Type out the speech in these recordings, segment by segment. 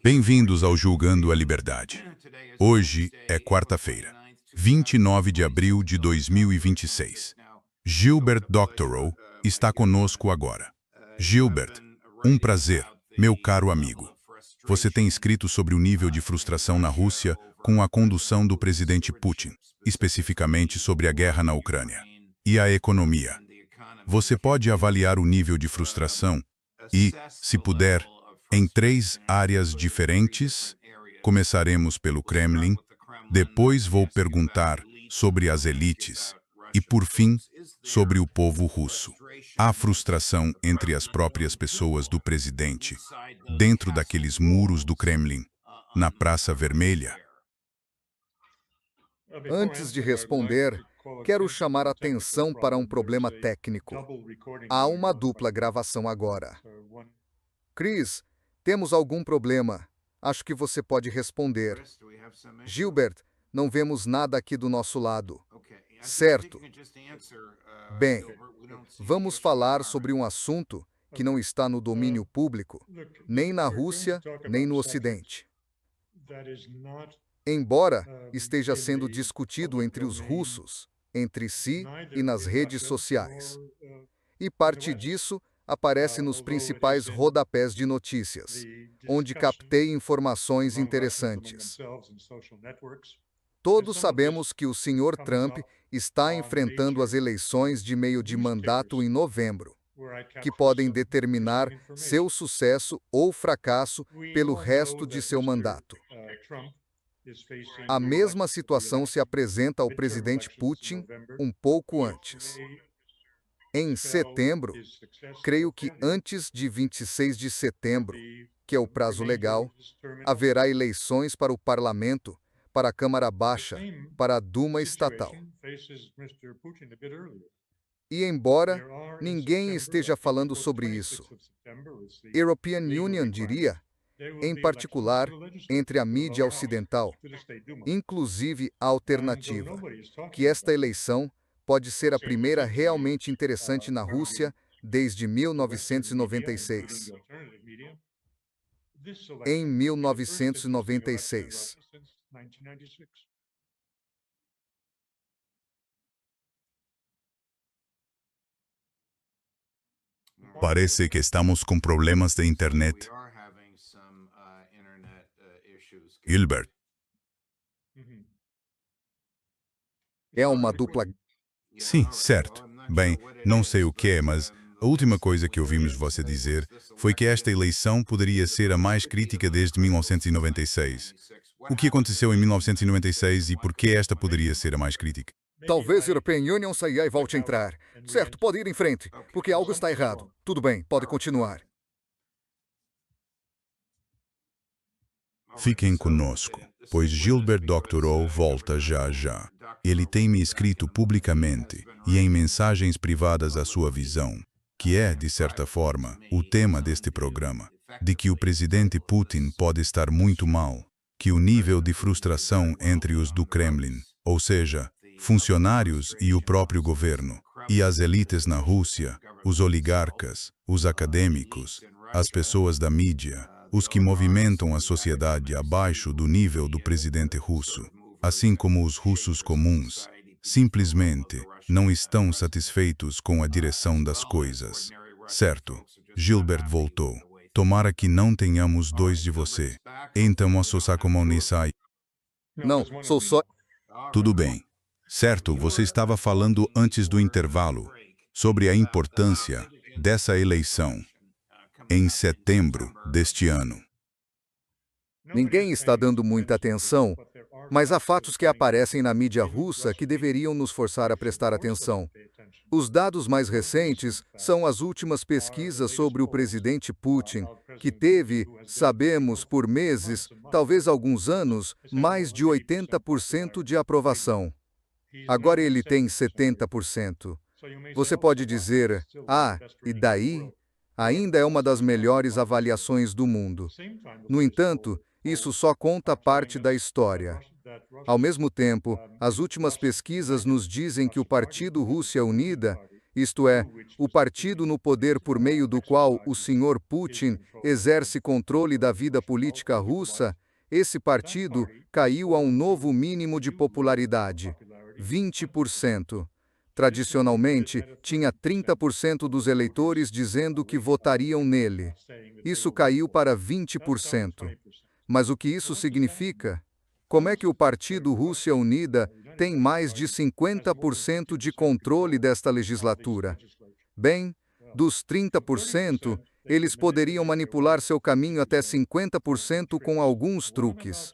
Bem-vindos ao Julgando a Liberdade. Hoje é quarta-feira, 29 de abril de 2026. Gilbert Doctorow está conosco agora. Gilbert, um prazer, meu caro amigo. Você tem escrito sobre o nível de frustração na Rússia com a condução do presidente Putin, especificamente sobre a guerra na Ucrânia e a economia. Você pode avaliar o nível de frustração e, se puder, em 3 áreas diferentes. Começaremos pelo Kremlin, depois vou perguntar sobre as elites e, por fim, sobre o povo russo. Há frustração entre as próprias pessoas do presidente, dentro daqueles muros do Kremlin, na Praça Vermelha. Antes de responder, quero chamar a atenção para um problema técnico. Há uma dupla gravação agora. Chris, temos algum problema. Acho que você pode responder. Gilbert, não vemos nada aqui do nosso lado. Certo. Bem, vamos falar sobre um assunto que não está no domínio público, nem na Rússia, nem no Ocidente. Embora esteja sendo discutido entre os russos, entre si e nas redes sociais. E parte disso aparece nos principais rodapés de notícias, onde captei informações interessantes. Todos sabemos que o Sr. Trump está enfrentando as eleições de meio de mandato em novembro, que podem determinar seu sucesso ou fracasso pelo resto de seu mandato. A mesma situação se apresenta ao presidente Putin um pouco antes. Em setembro, creio que antes de 26 de setembro, que é o prazo legal, haverá eleições para o parlamento, para a Câmara Baixa, para a Duma estatal. E embora ninguém esteja falando sobre isso, European Union diria, em particular entre a mídia ocidental, inclusive a alternativa, que esta eleição pode ser a primeira realmente interessante na Rússia desde 1996. Em 1996. Parece que estamos com problemas de internet. Gilbert, É uma dupla. sim, certo. Bem, não sei o que é, mas a última coisa que ouvimos você dizer foi que esta eleição poderia ser a mais crítica desde 1996. O que aconteceu em 1996 e por que esta poderia ser a mais crítica? Talvez a European Union saia e volte a entrar. Certo, pode ir em frente, porque algo está errado. Tudo bem, pode continuar. Fiquem conosco, pois Gilbert Doctorow volta já já. Ele tem me escrito publicamente e em mensagens privadas a sua visão, que é, de certa forma, o tema deste programa, de que o presidente Putin pode estar muito mal, que o nível de frustração entre os do Kremlin, ou seja, funcionários e o próprio governo, e as elites na Rússia, os oligarcas, os acadêmicos, as pessoas da mídia, os que movimentam a sociedade abaixo do nível do presidente russo, assim como os russos comuns, simplesmente não estão satisfeitos com a direção das coisas. Certo, Gilbert voltou. Tomara que não tenhamos 2 de você. Então a Sosacomonisai. Não, sou só. Tudo bem. Certo, você estava falando antes do intervalo sobre a importância dessa eleição em setembro deste ano. Ninguém está dando muita atenção, mas há fatos que aparecem na mídia russa que deveriam nos forçar a prestar atenção. Os dados mais recentes são as últimas pesquisas sobre o presidente Putin, que teve, sabemos, por meses, talvez alguns anos, mais de 80% de aprovação. Agora ele tem 70%. Você pode dizer, e daí? Ainda é uma das melhores avaliações do mundo. No entanto, isso só conta parte da história. Ao mesmo tempo, as últimas pesquisas nos dizem que o Partido Rússia Unida isto é, o partido no poder por meio do qual o Sr. Putin exerce controle da vida política russa, esse partido caiu a um novo mínimo de popularidade, 20%. Tradicionalmente, tinha 30% dos eleitores dizendo que votariam nele. Isso caiu para 20%. Mas o que isso significa? Como é que o Partido Rússia Unida tem mais de 50% de controle desta legislatura? Bem, dos 30%, eles poderiam manipular seu caminho até 50% com alguns truques.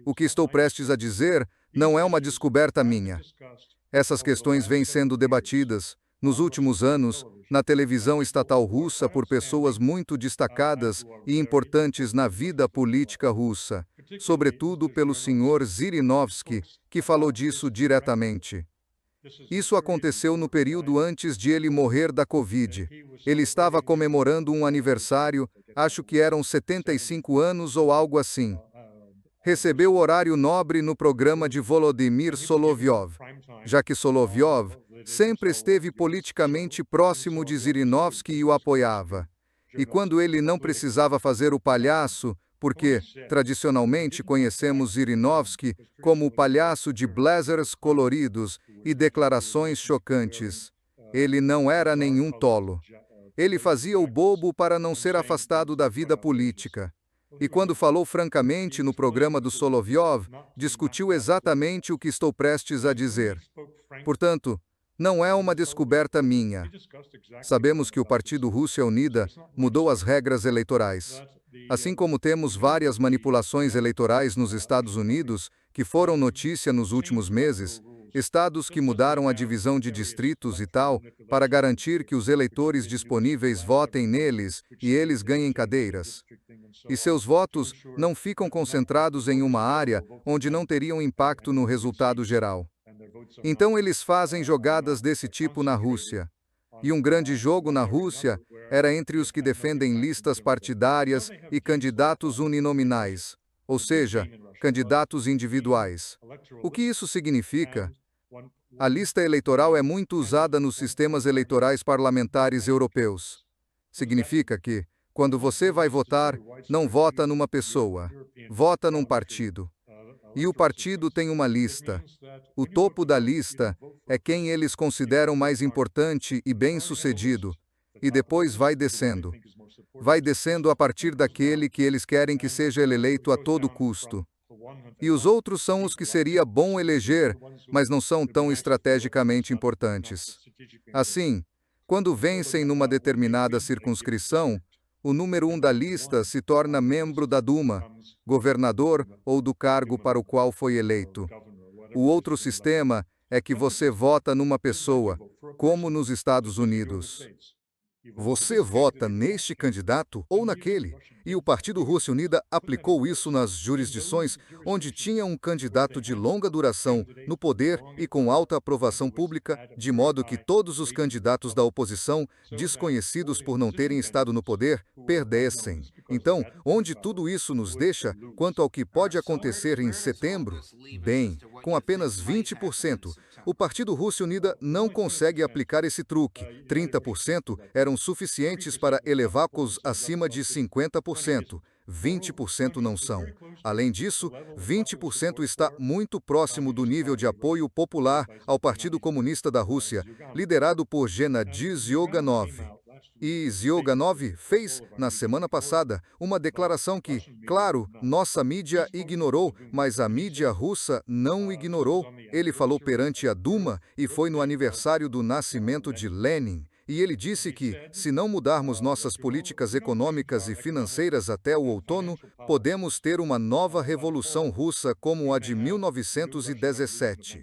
O que estou prestes a dizer não é uma descoberta minha. Essas questões vêm sendo debatidas, nos últimos anos, na televisão estatal russa por pessoas muito destacadas e importantes na vida política russa, sobretudo pelo Sr. Zhirinovsky, que falou disso diretamente. Isso aconteceu no período antes de ele morrer da Covid. Ele estava comemorando um aniversário, acho que eram 75 anos ou algo assim. Recebeu horário nobre no programa de Volodymyr Solovyov, já que Solovyov sempre esteve politicamente próximo de Zhirinovsky e o apoiava. E quando ele não precisava fazer o palhaço, porque, tradicionalmente, conhecemos Zhirinovsky como o palhaço de blazers coloridos e declarações chocantes. Ele não era nenhum tolo. Ele fazia o bobo para não ser afastado da vida política. E quando falou francamente no programa do Solovyov, discutiu exatamente o que estou prestes a dizer. Portanto, não é uma descoberta minha. Sabemos que o Partido Rússia Unida mudou as regras eleitorais. Assim como temos várias manipulações eleitorais nos Estados Unidos, que foram notícia nos últimos meses, estados que mudaram a divisão de distritos e tal, para garantir que os eleitores disponíveis votem neles e eles ganhem cadeiras. E seus votos não ficam concentrados em uma área onde não teriam impacto no resultado geral. Então eles fazem jogadas desse tipo na Rússia. E um grande jogo na Rússia era entre os que defendem listas partidárias e candidatos uninominais, ou seja, candidatos individuais. O que isso significa? A lista eleitoral é muito usada nos sistemas eleitorais parlamentares europeus. Significa que, quando você vai votar, não vota numa pessoa, vota num partido. E o partido tem uma lista. O topo da lista é quem eles consideram mais importante e bem-sucedido, e depois vai descendo. Vai descendo a partir daquele que eles querem que seja eleito a todo custo. E os outros são os que seria bom eleger, mas não são tão estrategicamente importantes. Assim, quando vencem numa determinada circunscrição, o número 1 da lista se torna membro da Duma, governador ou do cargo para o qual foi eleito. O outro sistema é que você vota numa pessoa, como nos Estados Unidos. Você vota neste candidato ou naquele. E o Partido Rússia Unida aplicou isso nas jurisdições onde tinha um candidato de longa duração no poder e com alta aprovação pública, de modo que todos os candidatos da oposição, desconhecidos por não terem estado no poder, perdessem. Então, onde tudo isso nos deixa quanto ao que pode acontecer em setembro? Bem, com apenas 20%, o Partido Rússia Unida não consegue aplicar esse truque. 30% eram suficientes para elevá-los acima de 50%. 20% não são. Além disso, 20% está muito próximo do nível de apoio popular ao Partido Comunista da Rússia, liderado por Gennady Zyuganov. E Zyuganov fez, na semana passada, uma declaração que, claro, nossa mídia ignorou, mas a mídia russa não ignorou. Ele falou perante a Duma e foi no aniversário do nascimento de Lenin. E ele disse que, se não mudarmos nossas políticas econômicas e financeiras até o outono, podemos ter uma nova revolução russa como a de 1917.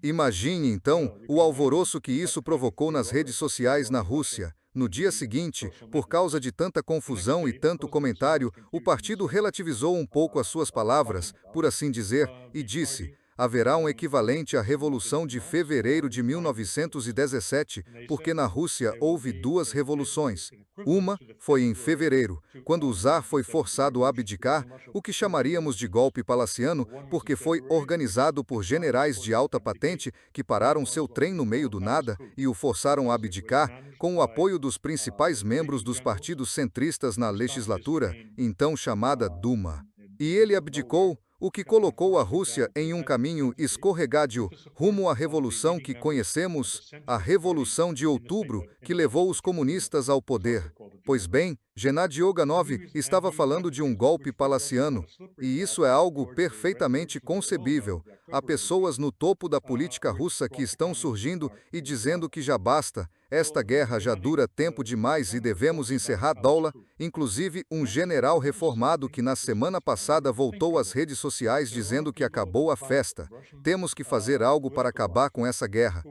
Imagine, então, o alvoroço que isso provocou nas redes sociais na Rússia. No dia seguinte, por causa de tanta confusão e tanto comentário, o partido relativizou um pouco as suas palavras, por assim dizer, e disse: haverá um equivalente à Revolução de Fevereiro de 1917, porque na Rússia houve duas revoluções. Uma foi em fevereiro, quando o czar foi forçado a abdicar, o que chamaríamos de golpe palaciano, porque foi organizado por generais de alta patente que pararam seu trem no meio do nada e o forçaram a abdicar, com o apoio dos principais membros dos partidos centristas na legislatura, então chamada Duma. E ele abdicou, o que colocou a Rússia em um caminho escorregadio rumo à revolução que conhecemos, a Revolução de Outubro, que levou os comunistas ao poder. Pois bem, Gennady Oganov estava falando de um golpe palaciano, e isso é algo perfeitamente concebível. Há pessoas no topo da política russa que estão surgindo e dizendo que já basta, esta guerra já dura tempo demais e devemos encerrar Doula, inclusive um general reformado que na semana passada voltou às redes sociais dizendo que acabou a festa. Temos que fazer algo para acabar com essa guerra.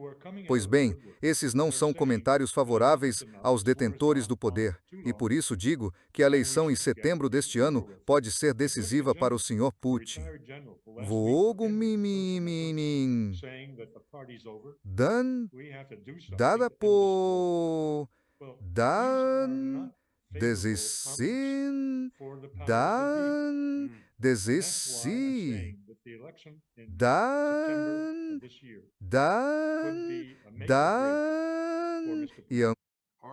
Pois bem, esses não são comentários favoráveis aos detentores do poder, e por isso digo que a eleição em setembro deste ano pode ser decisiva para o Sr. Putin. Vogo mimiminin. Dan dada po dan desissin dan desissi dan e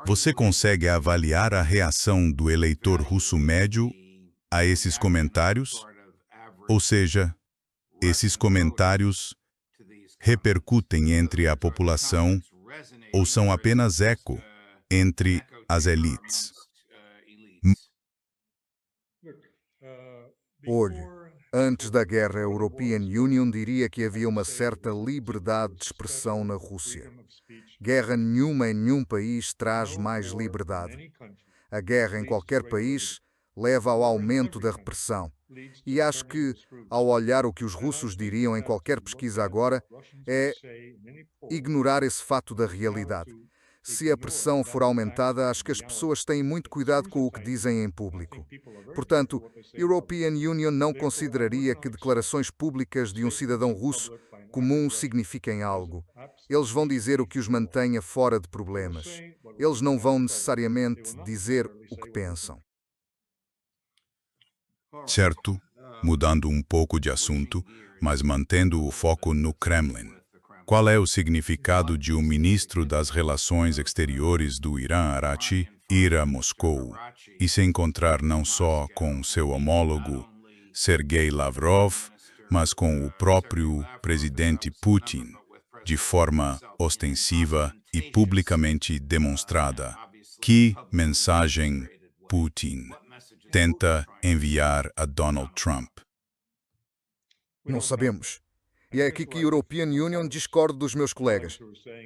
Você consegue avaliar a reação do eleitor russo médio a esses comentários? Ou seja, esses comentários repercutem entre a população ou são apenas eco entre as elites? Olhe, antes da guerra, a European Union diria que havia uma certa liberdade de expressão na Rússia. Guerra nenhuma em nenhum país traz mais liberdade. A guerra em qualquer país leva ao aumento da repressão. E acho que, ao olhar o que os russos diriam em qualquer pesquisa agora, é ignorar esse fato da realidade. Se a pressão for aumentada, acho que as pessoas têm muito cuidado com o que dizem em público. Portanto, European Union não consideraria que declarações públicas de um cidadão russo comum signifiquem algo. Eles vão dizer o que os mantenha fora de problemas. Eles não vão necessariamente dizer o que pensam. Certo, mudando um pouco de assunto, mas mantendo o foco no Kremlin. Qual é o significado de um ministro das Relações Exteriores do Irã, Araghchi, ir a Moscou e se encontrar não só com seu homólogo, Sergei Lavrov, mas com o próprio presidente Putin, de forma ostensiva e publicamente demonstrada? Que mensagem Putin tenta enviar a Donald Trump? Não sabemos. E é aqui que a European Union discorda dos meus colegas.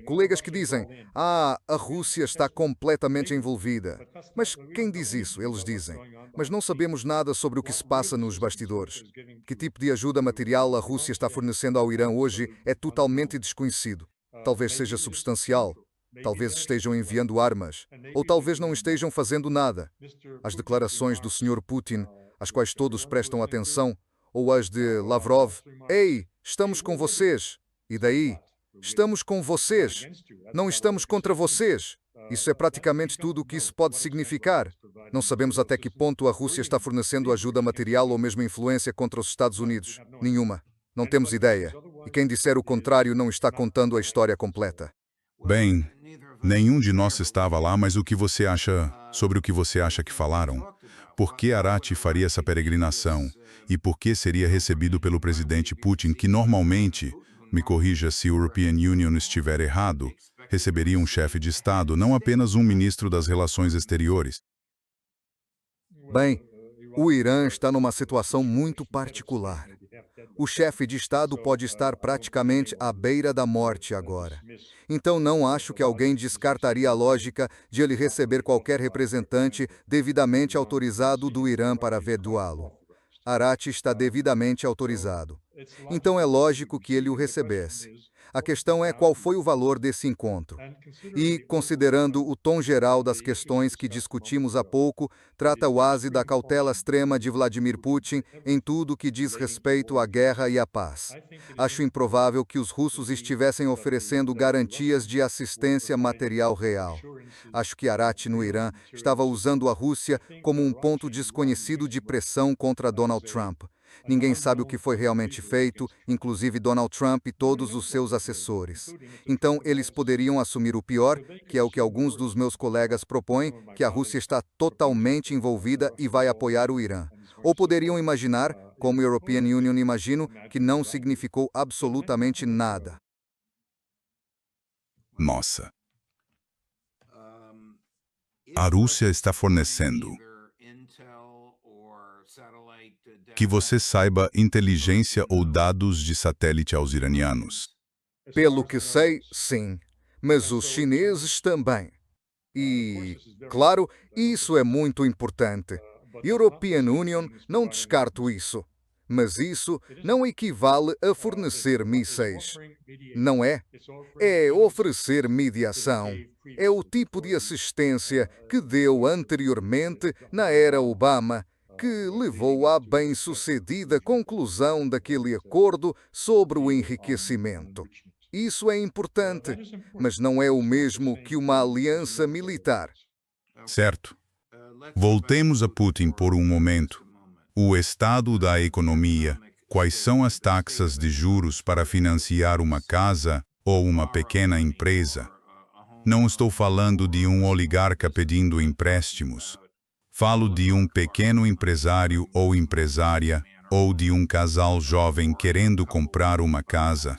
Colegas que dizem, a Rússia está completamente envolvida. Mas quem diz isso? Eles dizem. Mas não sabemos nada sobre o que se passa nos bastidores. Que tipo de ajuda material a Rússia está fornecendo ao Irã hoje é totalmente desconhecido. Talvez seja substancial. Talvez estejam enviando armas. Ou talvez não estejam fazendo nada. As declarações do Sr. Putin, às quais todos prestam atenção, ou as de Lavrov, ei, estamos com vocês. E daí? Estamos com vocês. Não estamos contra vocês. Isso é praticamente tudo o que isso pode significar. Não sabemos até que ponto a Rússia está fornecendo ajuda material ou mesmo influência contra os Estados Unidos. Nenhuma. Não temos ideia. E quem disser o contrário não está contando a história completa. Bem, nenhum de nós estava lá, mas o que você acha sobre o que você acha que falaram? Por que Araghchi faria essa peregrinação? E por que seria recebido pelo presidente Putin, que normalmente, me corrija se a European Union estiver errado, receberia um chefe de Estado, não apenas um ministro das Relações Exteriores? Bem, o Irã está numa situação muito particular. O chefe de Estado pode estar praticamente à beira da morte agora. Então não acho que alguém descartaria a lógica de ele receber qualquer representante devidamente autorizado do Irã para vedá-lo. Araghchi está devidamente autorizado. Então é lógico que ele o recebesse. A questão é qual foi o valor desse encontro. E, considerando o tom geral das questões que discutimos há pouco, trata o ASE da cautela extrema de Vladimir Putin em tudo que diz respeito à guerra e à paz. Acho improvável que os russos estivessem oferecendo garantias de assistência material real. Acho que Arati, no Irã, estava usando a Rússia como um ponto desconhecido de pressão contra Donald Trump. Ninguém sabe o que foi realmente feito, inclusive Donald Trump e todos os seus assessores. Então, eles poderiam assumir o pior, que é o que alguns dos meus colegas propõem, que a Rússia está totalmente envolvida e vai apoiar o Irã. Ou poderiam imaginar, como a European Union imagino, que não significou absolutamente nada. Nossa. A Rússia está fornecendo, que você saiba, inteligência ou dados de satélite aos iranianos. Pelo que sei, sim. Mas os chineses também. E, claro, isso é muito importante. European Union, não descarto isso. Mas isso não equivale a fornecer mísseis. Não é? É oferecer mediação. É o tipo de assistência que deu anteriormente na era Obama, que levou à bem-sucedida conclusão daquele acordo sobre o enriquecimento. Isso é importante, mas não é o mesmo que uma aliança militar. Certo. Voltemos a Putin por um momento. O estado da economia, quais são as taxas de juros para financiar uma casa ou uma pequena empresa? Não estou falando de um oligarca pedindo empréstimos. Falo de um pequeno empresário ou empresária, ou de um casal jovem querendo comprar uma casa.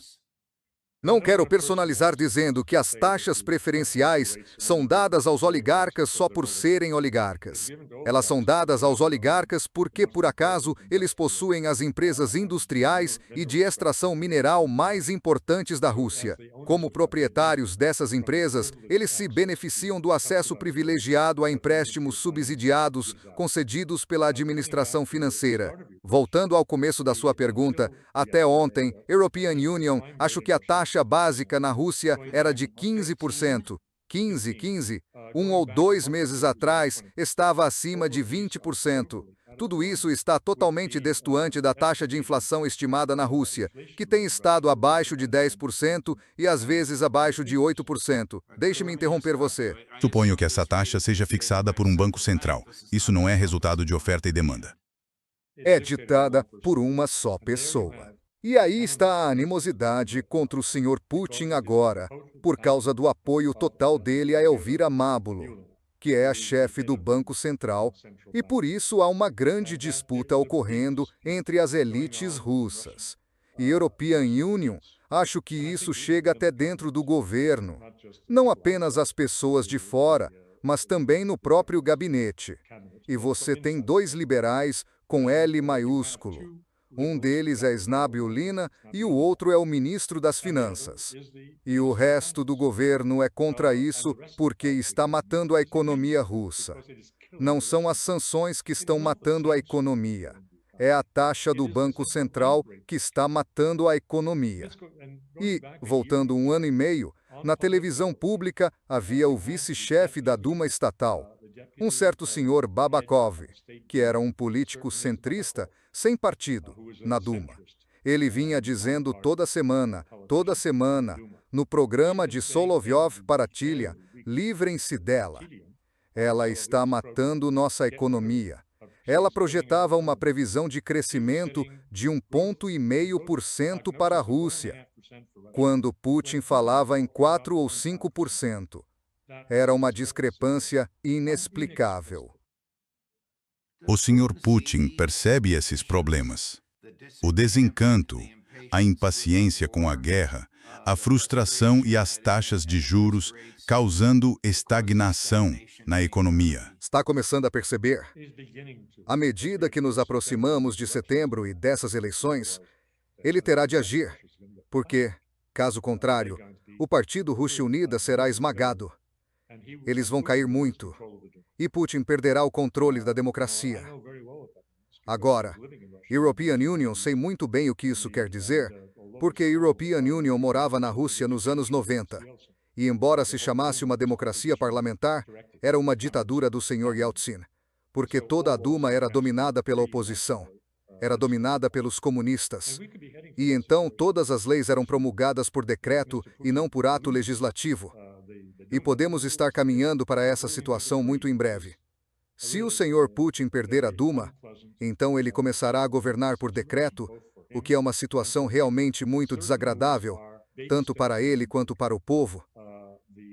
Não quero personalizar dizendo que as taxas preferenciais são dadas aos oligarcas só por serem oligarcas. Elas são dadas aos oligarcas porque, por acaso, eles possuem as empresas industriais e de extração mineral mais importantes da Rússia. Como proprietários dessas empresas, eles se beneficiam do acesso privilegiado a empréstimos subsidiados concedidos pela administração financeira. Voltando ao começo da sua pergunta, até ontem, European Union, acho que a taxa básica na Rússia era de 15%. 15. Um ou 2 meses atrás, estava acima de 20%. Tudo isso está totalmente destoante da taxa de inflação estimada na Rússia, que tem estado abaixo de 10% e às vezes abaixo de 8%. Deixe-me interromper você. Suponho que essa taxa seja fixada por um banco central. Isso não é resultado de oferta e demanda. É ditada por uma só pessoa. E aí está a animosidade contra o Sr. Putin agora, por causa do apoio total dele a Elvira Mábulo, que é a chefe do Banco Central, e por isso há uma grande disputa ocorrendo entre as elites russas. E European Union, acho que isso chega até dentro do governo, não apenas as pessoas de fora, mas também no próprio gabinete. E você tem 2 liberais com L maiúsculo. Um deles é Snábio Lina e o outro é o ministro das Finanças. E o resto do governo é contra isso porque está matando a economia russa. Não são as sanções que estão matando a economia. É a taxa do Banco Central que está matando a economia. E, voltando 1 ano e meio, na televisão pública havia o vice-chefe da Duma estatal, um certo senhor Babakov, que era um político centrista, sem partido, na Duma. Ele vinha dizendo toda semana, no programa de Solovyov para Tilya, livrem-se dela. Ela está matando nossa economia. Ela projetava uma previsão de crescimento de 1,5% para a Rússia, quando Putin falava em 4 ou 5%. Era uma discrepância inexplicável. O Sr. Putin percebe esses problemas. O desencanto, a impaciência com a guerra, a frustração e as taxas de juros causando estagnação na economia. Está começando a perceber? À medida que nos aproximamos de setembro e dessas eleições, ele terá de agir, porque, caso contrário, o Partido Rússia Unida será esmagado. Eles vão cair muito, e Putin perderá o controle da democracia. Agora, European Union, sei muito bem o que isso quer dizer, porque a European Union morava na Rússia nos anos 90. E embora se chamasse uma democracia parlamentar, era uma ditadura do Sr. Yeltsin, porque toda a Duma era dominada pela oposição, era dominada pelos comunistas. E então todas as leis eram promulgadas por decreto e não por ato legislativo. E podemos estar caminhando para essa situação muito em breve. Se o Sr. Putin perder a Duma, então ele começará a governar por decreto, o que é uma situação realmente muito desagradável, tanto para ele quanto para o povo.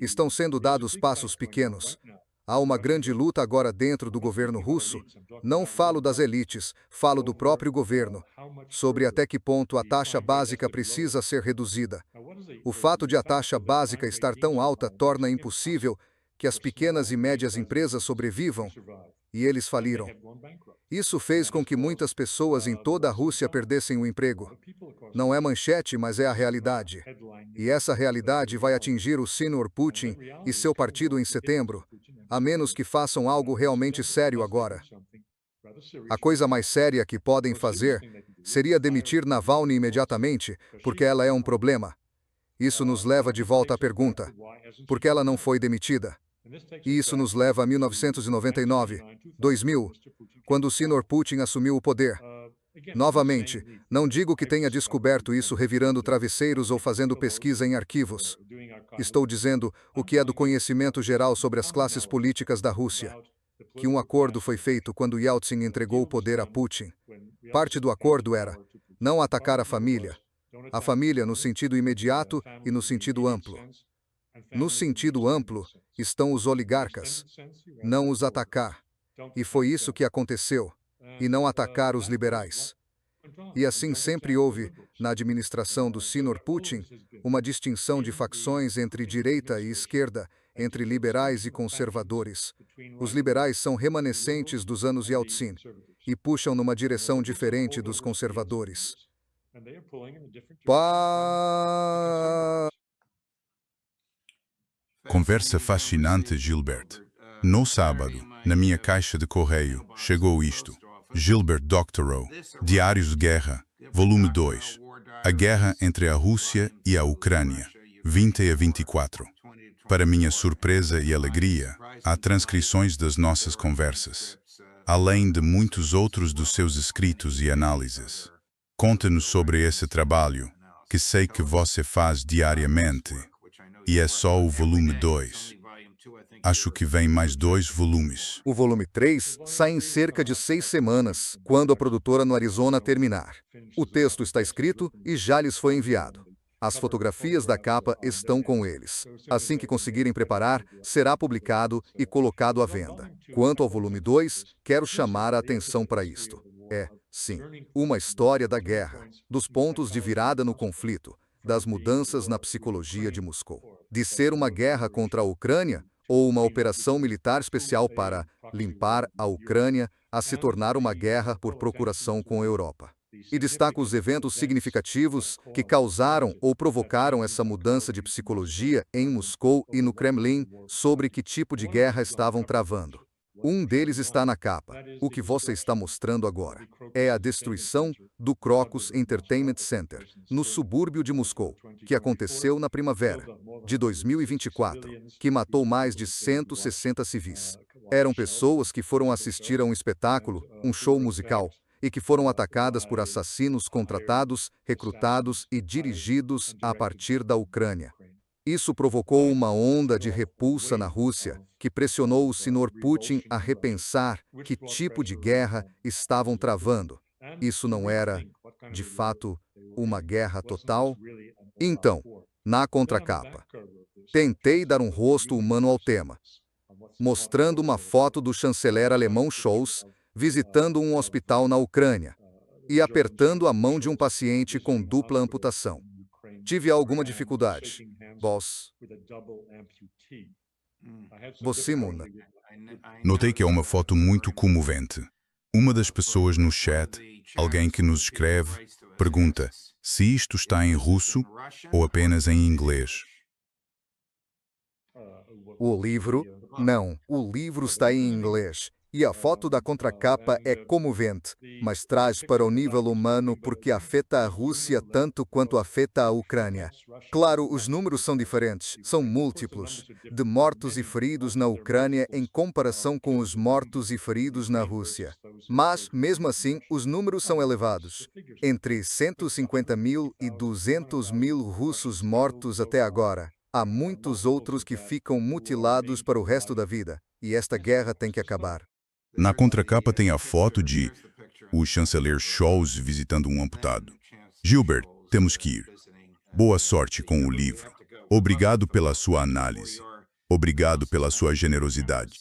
Estão sendo dados passos pequenos. Há uma grande luta agora dentro do governo russo. Não falo das elites, falo do próprio governo, sobre até que ponto a taxa básica precisa ser reduzida. O fato de a taxa básica estar tão alta torna impossível que as pequenas e médias empresas sobrevivam, e eles faliram. Isso fez com que muitas pessoas em toda a Rússia perdessem o emprego. Não é manchete, mas é a realidade. E essa realidade vai atingir o Sr. Putin e seu partido em setembro, a menos que façam algo realmente sério agora. A coisa mais séria que podem fazer seria demitir Navalny imediatamente, porque ela é um problema. Isso nos leva de volta à pergunta: por que ela não foi demitida? E isso nos leva a 1999, 2000, quando o Sr. Putin assumiu o poder. Novamente, não digo que tenha descoberto isso revirando travesseiros ou fazendo pesquisa em arquivos. Estou dizendo o que é do conhecimento geral sobre as classes políticas da Rússia. Que um acordo foi feito quando Yeltsin entregou o poder a Putin. Parte do acordo era não atacar a família no sentido imediato e no sentido amplo. No sentido amplo estão os oligarcas, não os atacar. E foi isso que aconteceu, e não atacar os liberais. E assim sempre houve, na administração do Sr. Putin, uma distinção de facções entre direita e esquerda, entre liberais e conservadores. Os liberais são remanescentes dos anos Yeltsin e puxam numa direção diferente dos conservadores. Conversa fascinante, Gilbert. No sábado, na minha caixa de correio, chegou isto. Gilbert Doctorow, Diários de Guerra, volume 2. A guerra entre a Rússia e a Ucrânia, 20 a 24. Para minha surpresa e alegria, há transcrições das nossas conversas, além de muitos outros dos seus escritos e análises. Conte-nos sobre esse trabalho, que sei que você faz diariamente, e é só o volume 2. Acho que vem mais 2 volumes. O volume 3 sai em cerca de 6 semanas, quando a produtora no Arizona terminar. O texto está escrito e já lhes foi enviado. As fotografias da capa estão com eles. Assim que conseguirem preparar, será publicado e colocado à venda. Quanto ao volume 2, quero chamar a atenção para isto. É, sim, uma história da guerra, dos pontos de virada no conflito, das mudanças na psicologia de Moscou. De ser uma guerra contra a Ucrânia, ou uma operação militar especial para limpar a Ucrânia, a se tornar uma guerra por procuração com a Europa. E destaco os eventos significativos que causaram ou provocaram essa mudança de psicologia em Moscou e no Kremlin sobre que tipo de guerra estavam travando. Um deles está na capa. O que você está mostrando agora é a destruição do Crocus Entertainment Center, no subúrbio de Moscou, que aconteceu na primavera de 2024, que matou mais de 160 civis. Eram pessoas que foram assistir a um espetáculo, um show musical, e que foram atacadas por assassinos contratados, recrutados e dirigidos a partir da Ucrânia. Isso provocou uma onda de repulsa na Rússia, que pressionou o Sr. Putin a repensar que tipo de guerra estavam travando. Isso não era, de fato, uma guerra total? Então, na contracapa, tentei dar um rosto humano ao tema, mostrando uma foto do chanceler alemão Scholz visitando um hospital na Ucrânia e apertando a mão de um paciente com dupla amputação. Tive alguma dificuldade, boss. Você, Muna. Notei que é uma foto muito comovente. Uma das pessoas no chat, alguém que nos escreve, pergunta se isto está em russo ou apenas em inglês. O livro? Não, o livro está em inglês. E a foto da contracapa é comovente, mas traz para o nível humano porque afeta a Rússia tanto quanto afeta a Ucrânia. Claro, os números são diferentes, são múltiplos, de mortos e feridos na Ucrânia em comparação com os mortos e feridos na Rússia. Mas, mesmo assim, os números são elevados. Entre 150 mil e 200 mil russos mortos até agora. Há muitos outros que ficam mutilados para o resto da vida, e esta guerra tem que acabar. Na contracapa tem a foto de o chanceler Scholz visitando um amputado. Gilbert, temos que ir. Boa sorte com o livro. Obrigado pela sua análise. Obrigado pela sua generosidade.